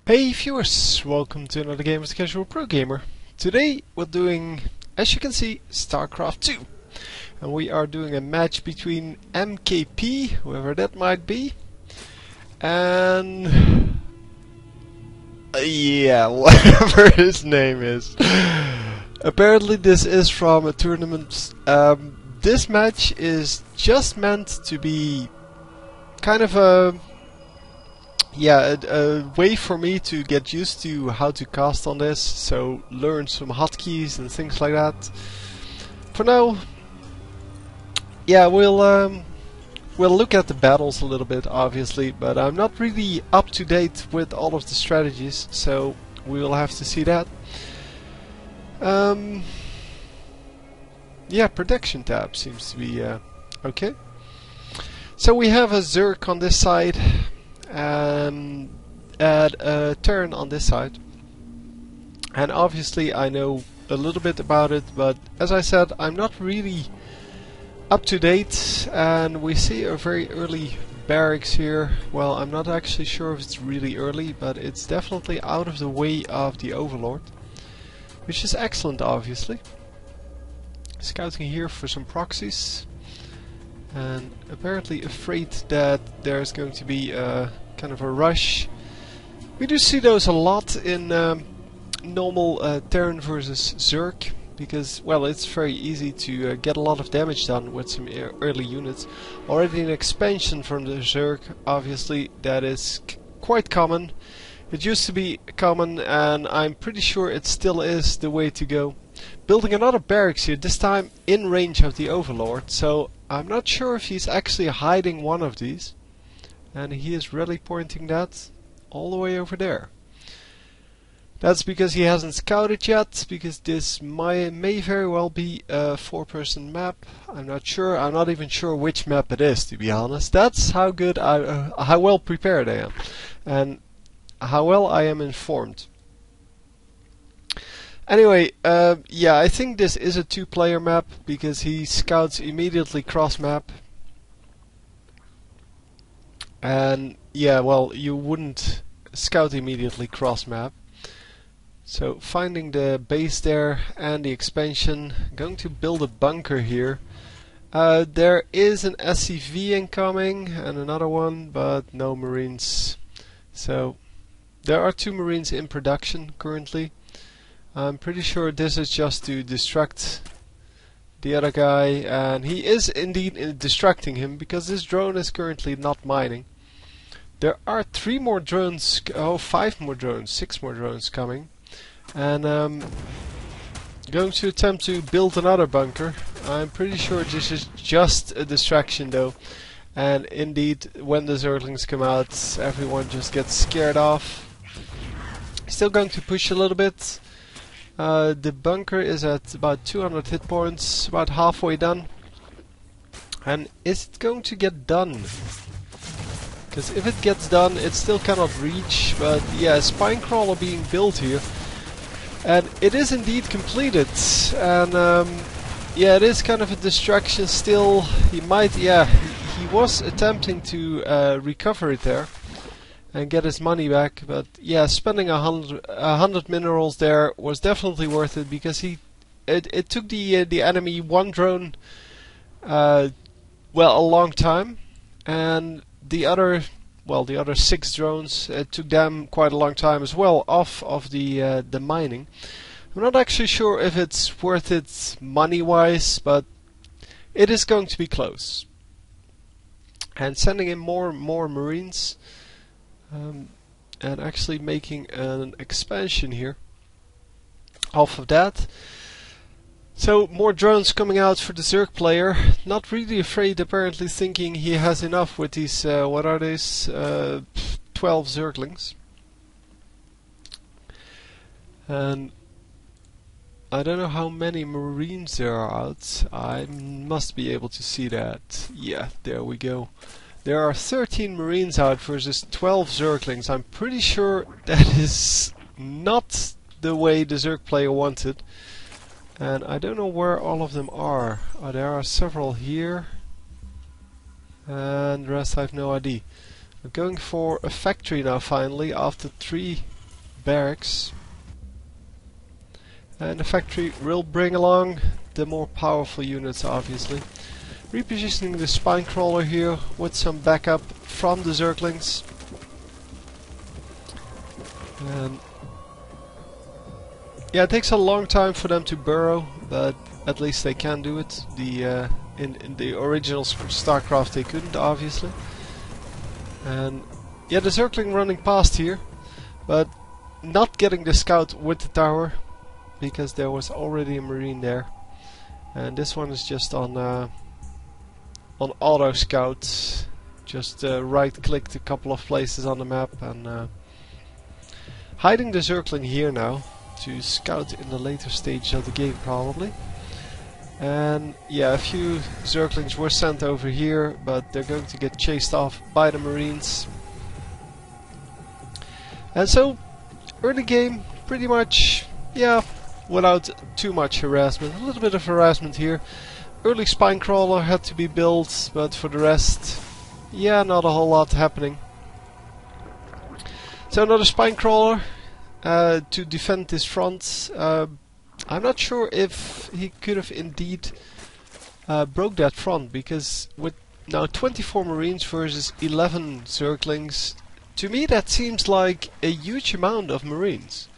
Hey viewers, welcome to another game as a casual pro gamer. Today we're doing, as you can see, Starcraft 2. And we are doing a match between MKP, whoever that might be, and yeah, whatever his name is. Apparently this is from a tournament. This match is just meant to be kind of a way for me to get used to how to cast on this, so learn some hotkeys and things like that. For now, yeah, we'll look at the battles a little bit, obviously, but I'm not really up to date with all of the strategies, so we will have to see that. Yeah, production tab seems to be okay. So we have a Zerg on this side and a Terran on this side, and obviously I know a little bit about it, but as I said, I'm not really up to date. And we see a very early barracks here. Well, I'm not actually sure if it's really early, but it's definitely out of the way of the Overlord, which is excellent, obviously. Scouting here for some proxies, and apparently afraid that there's going to be kind of a rush. We do see those a lot in normal Terran versus Zerg, because, well, it's very easy to get a lot of damage done with some early units. Already an expansion from the Zerg, obviously, that is quite common. It used to be common, and I'm pretty sure it still is the way to go. Building another barracks here, this time in range of the Overlord, so I'm not sure if he's actually hiding one of these. And he is really pointing that all the way over there. That's because he hasn't scouted yet, because this may very well be a 4-person map. I'm not sure. I'm not even sure which map it is, to be honest. That's how good how well prepared I am, and how well I am informed. Anyway, yeah, I think this is a 2-player map, because he scouts immediately cross-map. And yeah, well, you wouldn't scout immediately cross-map. So finding the base there and the expansion, going to build a bunker here. There is an SCV incoming and another one, but no Marines. So there are 2 Marines in production currently. I'm pretty sure this is just to distract the other guy, and he is indeed distracting him, because this drone is currently not mining. There are 3 more drones, 5 more drones, 6 more drones coming, and going to attempt to build another bunker. I'm pretty sure this is just a distraction though, and indeed when the Zerglings come out, everyone just gets scared off. Still going to push a little bit. The bunker is at about 200 hit points, about halfway done. And is it going to get done? Because if it gets done, it still cannot reach. But yeah, spine crawler being built here, and it is indeed completed. And yeah, it is kind of a distraction still. He might, yeah, he was attempting to recover it there and get his money back, but yeah, spending 100 minerals there was definitely worth it, because it took the enemy 1 drone well, a long time, and the other 6 drones, it took them quite a long time as well off of the mining. I'm not actually sure if it's worth it money wise, but it is going to be close. And sending in more Marines. And actually making an expansion here off of that. So more drones coming out for the Zerg player. Not really afraid, apparently, thinking he has enough with these, what are these, 12 Zerglings. And I don't know how many Marines there are out. I must be able to see that. Yeah, there we go. There are 13 Marines out versus 12 Zerglings. I'm pretty sure that is not the way the Zerg player wanted. And I don't know where all of them are. There are several here. And the rest I have no idea. I'm going for a factory now finally, after 3 barracks. And the factory will bring along the more powerful units, obviously. Repositioning the spine crawler here with some backup from the Zerglings. And yeah, it takes a long time for them to burrow, but at least they can do it. In the original Starcraft they couldn't, obviously. And yeah, the Zergling running past here, but not getting the scout with the tower, because there was already a marine there. And this one is just on auto scout. Just right clicked a couple of places on the map and hiding the Zergling here now to scout in the later stage of the game, probably. And yeah, a few Zerglings were sent over here, but they're going to get chased off by the Marines. And so, early game, pretty much, yeah, without too much harassment. A little bit of harassment here. Early spine crawler had to be built, but for the rest, yeah, not a whole lot happening. So another spine crawler to defend this front. I'm not sure if he could have indeed broke that front, because with now 24 Marines versus 11 Zerglings, to me that seems like a huge amount of Marines.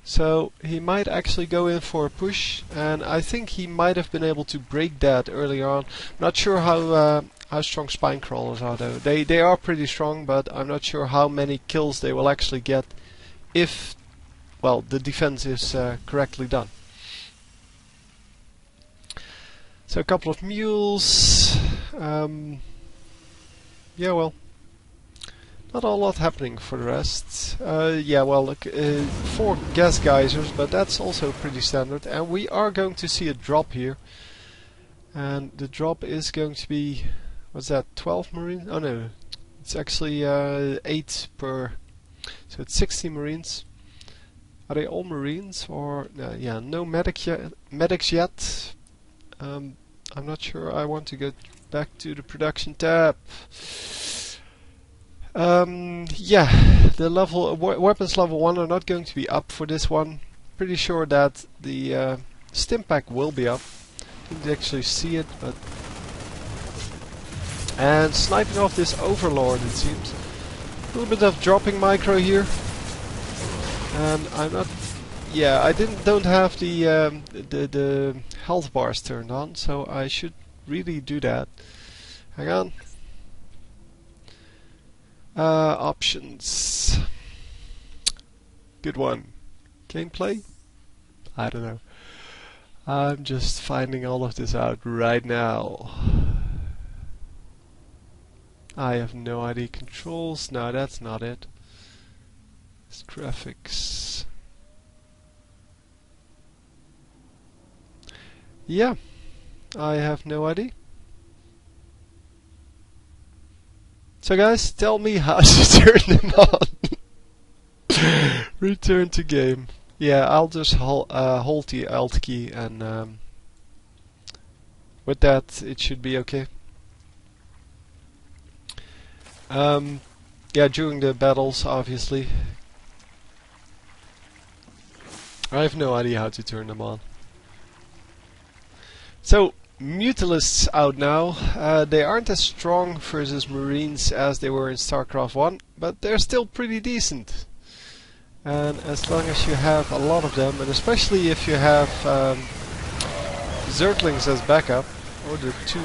So he might actually go in for a push, and I think he might have been able to break that earlier on. Not sure how strong spine crawlers are though. They are pretty strong, but I'm not sure how many kills they will actually get if, well, the defense is correctly done. So a couple of mules. Yeah, well, not a lot happening for the rest. Yeah, well, look, 4 gas geysers, but that's also pretty standard. And we are going to see a drop here. And the drop is going to be, what's that, 12 Marines? Oh no, it's actually 8 per, so it's 60 Marines. Are they all Marines, or yeah, no medics yet? I'm not sure. I want to go back to the production tab. Yeah, the level weapons level 1 are not going to be up for this one. Pretty sure that the stim pack will be up. Didn't actually see it, but and sniping off this overlord, it seems. A little bit of dropping micro here. And I'm not. Yeah, I don't have the health bars turned on, so I should really do that. Hang on. Options. Good one. Gameplay? I don't know. I'm just finding all of this out right now. I have no idea. Controls? No, that's not it. It's graphics. Yeah, I have no idea. So guys, tell me how to turn them on. Return to game. Yeah, I'll just hold the Alt key, and with that it should be okay. Yeah, during the battles, obviously. I have no idea how to turn them on. So, Mutalisks out now. They aren't as strong versus Marines as they were in StarCraft 1, but they're still pretty decent. And as long as you have a lot of them, and especially if you have Zerglings as backup, or the 2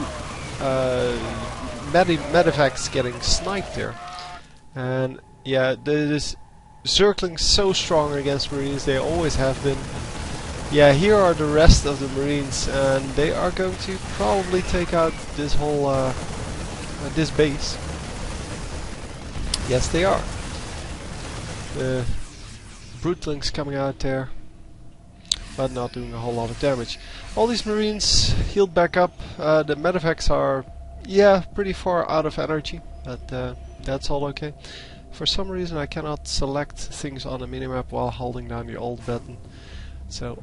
Medivacs getting sniped there. And yeah, this Zerglings so strong against Marines, they always have been. Yeah, here are the rest of the Marines, and they are going to probably take out this whole this base. Yes, they are. The Brutlings coming out there, but not doing a whole lot of damage. All these Marines healed back up. The Medivacs are, yeah, pretty far out of energy, but that's all okay. For some reason I cannot select things on the minimap while holding down the Alt button, so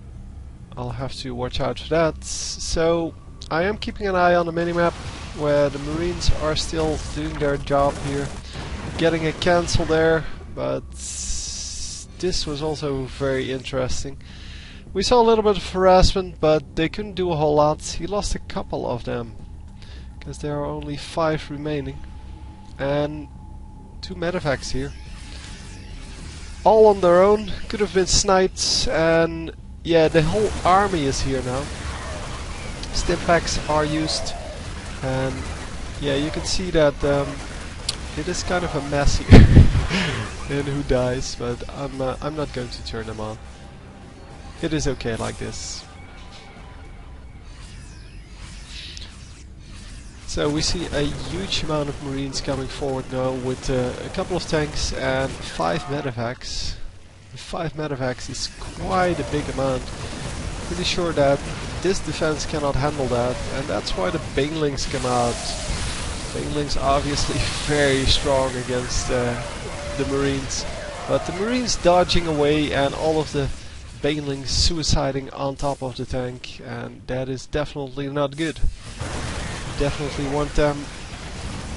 I'll have to watch out for that. So I am keeping an eye on the minimap where the Marines are still doing their job here. Getting a cancel there, but this was also very interesting. We saw a little bit of harassment, but they couldn't do a whole lot. He lost a couple of them, because there are only 5 remaining. And 2 medevacs here. All on their own, could have been sniped, and yeah, the whole army is here now. Stimpaks are used, and yeah, you can see that it is kind of a mess here. And who dies, but I'm not going to turn them on. It is okay like this. So we see a huge amount of Marines coming forward now with a couple of tanks and 5 medevacs. 5 medevacs is quite a big amount. Pretty sure that this defense cannot handle that, and that's why the banelings come out. Banelings obviously very strong against the Marines, but the Marines dodging away and all of the banelings suiciding on top of the tank, and that is definitely not good. Definitely want them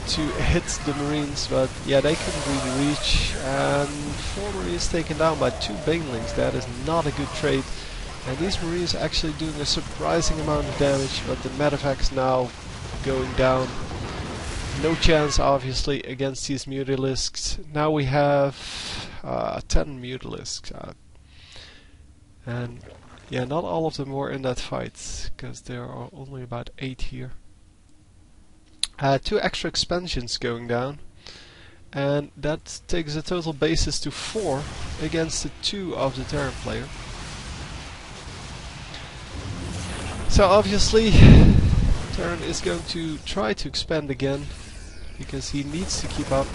to hit the Marines, but yeah, they couldn't really reach, and 4 Marines taken down by 2 banelings. That is not a good trade, and these Marines are actually doing a surprising amount of damage, but the medevacs now going down. No chance obviously against these mutilisks. Now we have 10 mutilisks out. And yeah, not all of them were in that fight, because there are only about 8 here. 2 extra expansions going down, and that takes the total bases to 4 against the 2 of the Terran player. So obviously Terran is going to try to expand again, because he needs to keep up,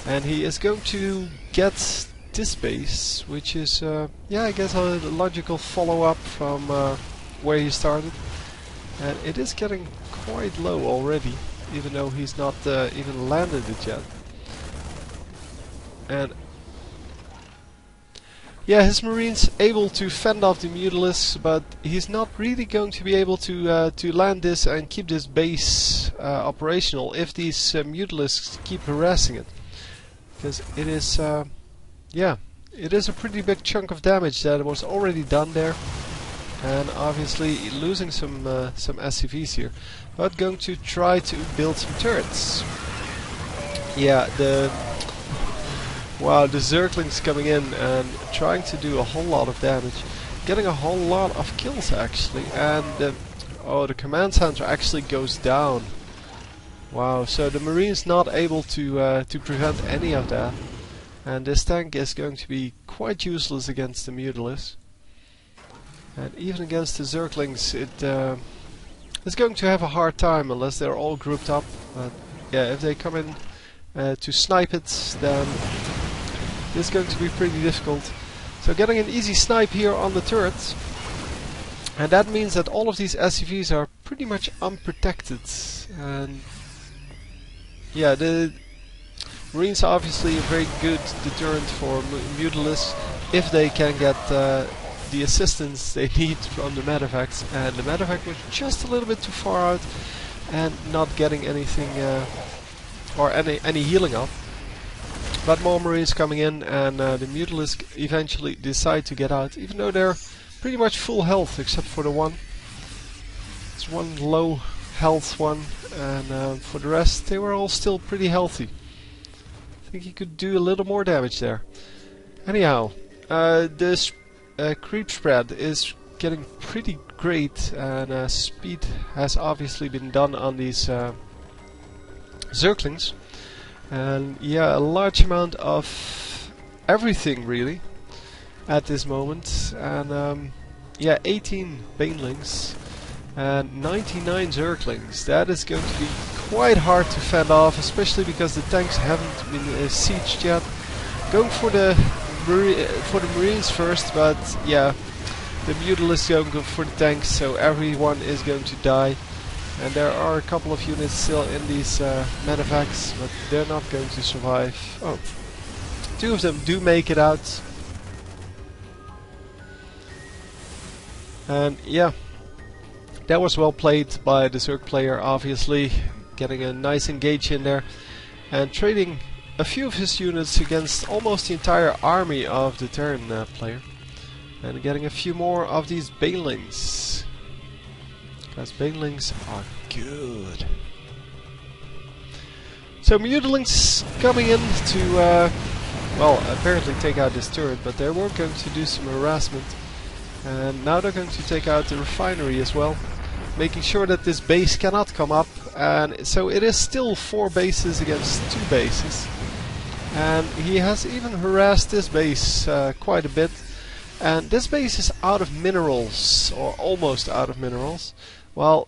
and he is going to get this base, which is yeah, I guess a logical follow-up from where he started, and it is getting quite low already, even though he's not even landed it yet. And yeah, his Marines able to fend off the mutilisks, but he's not really going to be able to land this and keep this base operational if these mutilisks keep harassing it, because it is yeah, it is a pretty big chunk of damage that was already done there, and obviously losing some SCVs here, but going to try to build some turrets. Yeah, wow, the Zerglings coming in and trying to do a whole lot of damage, getting a whole lot of kills actually, and oh, the command center actually goes down. Wow, so the Marines not able to prevent any of that. And this tank is going to be quite useless against the mutilisks. And even against the Zerglings, it is going to have a hard time unless they're all grouped up. But yeah, if they come in to snipe it, then it's going to be pretty difficult. So getting an easy snipe here on the turret. And that means that all of these SCVs are pretty much unprotected. And yeah, the Marines are obviously a very good deterrent for mutilisks if they can get the assistance they need from the medevacs, and the medevac was just a little bit too far out and not getting anything or any healing up. But more Marines coming in, and the mutilisks eventually decide to get out, even though they're pretty much full health except for the one. It's one low health one, and for the rest they were all still pretty healthy. I think he could do a little more damage there. Anyhow, this creep spread is getting pretty great, and speed has obviously been done on these Zerglings. And yeah, a large amount of everything really at this moment. And yeah, 18 banelings and 99 Zerglings. That is going to be quite hard to fend off, especially because the tanks haven't been sieged yet. Going for the Marines first, but yeah, the mutilisks going for the tanks, so everyone is going to die. And there are a couple of units still in these medevacs, but they're not going to survive. Oh, 2 of them do make it out. And yeah, that was well played by the Zerg player, obviously, getting a nice engage in there and trading a few of his units against almost the entire army of the Terran player. And getting a few more of these banelings. Because banelings are good. So mutalings coming in to, well, apparently take out this turret, but they were going to do some harassment. And now they're going to take out the refinery as well, making sure that this base cannot come up. And so it is still 4 bases against 2 bases. And he has even harassed this base quite a bit. And this base is out of minerals, or almost out of minerals. Well,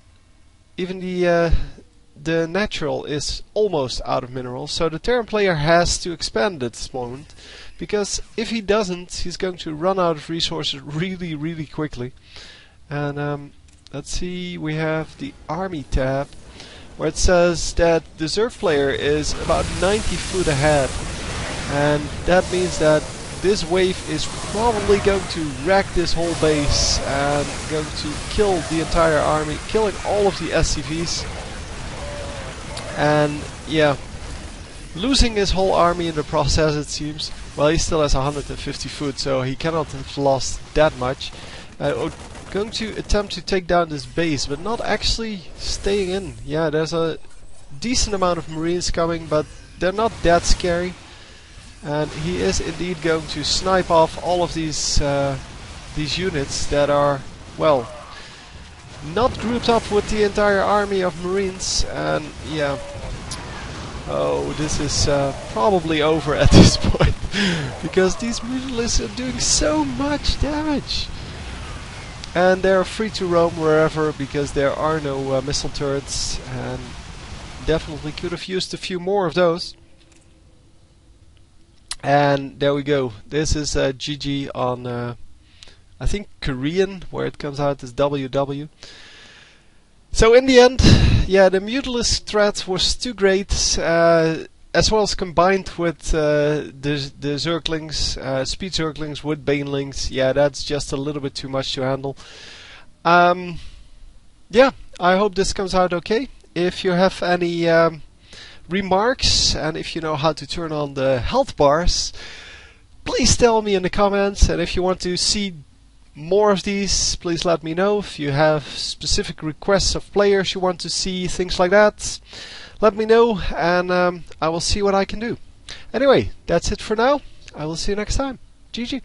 even the natural is almost out of minerals, so the Terran player has to expand at this moment, because if he doesn't, he's going to run out of resources really quickly. And let's see, we have the army tab, where it says that the Zerg player is about 90 foot ahead, and that means that this wave is probably going to wreck this whole base and going to kill the entire army, killing all of the SCVs. And yeah, losing his whole army in the process, it seems. Well, he still has 150 foot, so he cannot have lost that much. Going to attempt to take down this base, but not actually staying in. Yeah, there's a decent amount of Marines coming, but they're not that scary. And he is indeed going to snipe off all of these units that are, well, not grouped up with the entire army of Marines. And yeah, oh, this is probably over at this point, because these mutalisks are doing so much damage. And they're free to roam wherever, because there are no missile turrets, and definitely could have used a few more of those. And there we go. This is GG on, I think, Korean, where it comes out as WW. So in the end, yeah, the Mutalisk threat was too great, as well as combined with the Zerglings, speed Zerglings with Banelings. Yeah, that's just a little bit too much to handle. Yeah, I hope this comes out okay. If you have any remarks, and if you know how to turn on the health bars, please tell me in the comments. And if you want to see more of these, please let me know. If you have specific requests of players you want to see, things like that, let me know, and I will see what I can do. Anyway, that's it for now. I will see you next time. GG.